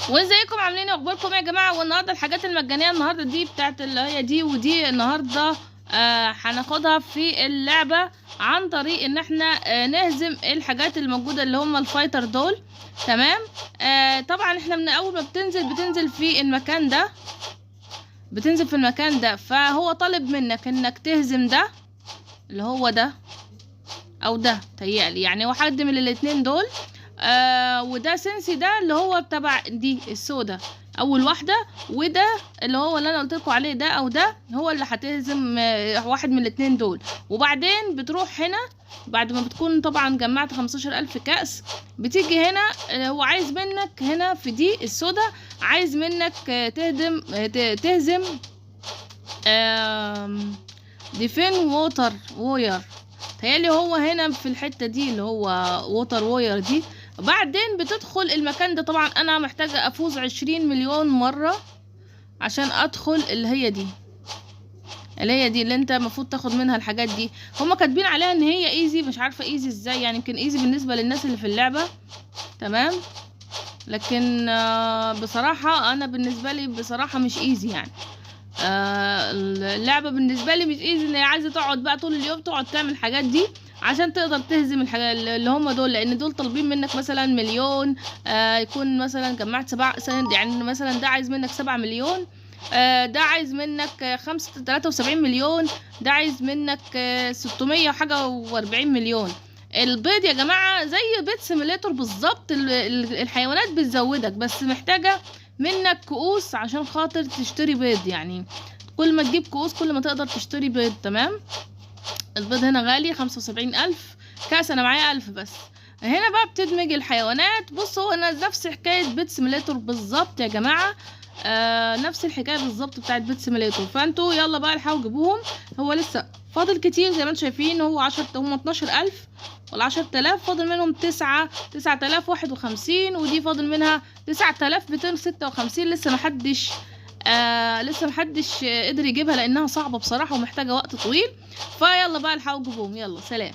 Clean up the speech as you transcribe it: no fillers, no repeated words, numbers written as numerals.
وازيكم عاملين ايه؟ اخباركم ايه يا جماعه؟ والنهارده الحاجات المجانيه النهارده دي بتاعت اللي هي دي ودي النهارده هناخدها في اللعبه عن طريق ان احنا نهزم الحاجات الموجوده اللي هم الفايتر دول. تمام. طبعا احنا من اول ما بتنزل في المكان ده، فهو طالب منك انك تهزم ده اللي هو ده او ده، تهيألي يعني هو حد من الاتنين دول. وده سنسي ده اللي هو تبع دي السودا اول واحده، وده اللي هو اللي انا قلت لكم عليه ده او ده هو اللي هتهزم واحد من الاتنين دول. وبعدين بتروح هنا بعد ما بتكون طبعا جمعت 15,000 كأس، بتيجي هنا هو عايز منك هنا في دي السودا، عايز منك تهزم ديفين ووتر ووير. تهيألي هو هنا في الحتة دي اللي هو ووتر ووير دي. بعدين بتدخل المكان ده. طبعا انا محتاجة افوز 20 مليون مرة عشان ادخل اللي هي دي اللي انت المفروض تاخد منها الحاجات دي. هما كاتبين عليها ان هي ايزي، مش عارفة ايزي ازاي، يعني يمكن ايزي بالنسبة للناس اللي في اللعبة. تمام. لكن بصراحة انا بالنسبة لي بصراحة مش ايزي يعني. اللعبة بالنسبة لي مش ايزي، ان هي عايزة تقعد بقى طول اليوم تقعد تعمل الحاجات دي عشان تقدر تهزم الحاجات اللي هم دول، لان دول طالبين منك مثلا مليون. يكون مثلا جمعت 7 سنة، يعني مثلا ده عايز منك 7 مليون، ده عايز منك 73 مليون، ده عايز منك 600 وحاجة و40 مليون. البيض يا جماعة زي بيت سيميليتور بالظبط، الحيوانات بتزودك، بس محتاجة منك كؤوس عشان خاطر تشتري بيض. يعني كل ما تجيب كؤوس كل ما تقدر تشتري بيض. تمام. البيض هنا غالي 75,000 كاس، انا معايا 1000 بس. هنا بقى بتدمج الحيوانات. بص هو نفس حكاية بيت سيميليتور بالظبط يا جماعة، نفس الحكاية بالظبط بتاعت بيت سيميليتور. فانتوا يلا بقى الحقوا جيبوهم، هو لسه فاضل كتير زي ما انتم شايفين. هو 10 هم 12,000 ولا 10,000، فاضل منهم 9,051، ودي فاضل منها 9,256. لسه محدش قدر يجيبها لانها صعبة بصراحة ومحتاجة وقت طويل. فيلا بقى الحقوا جيبوهم، يلا سلام.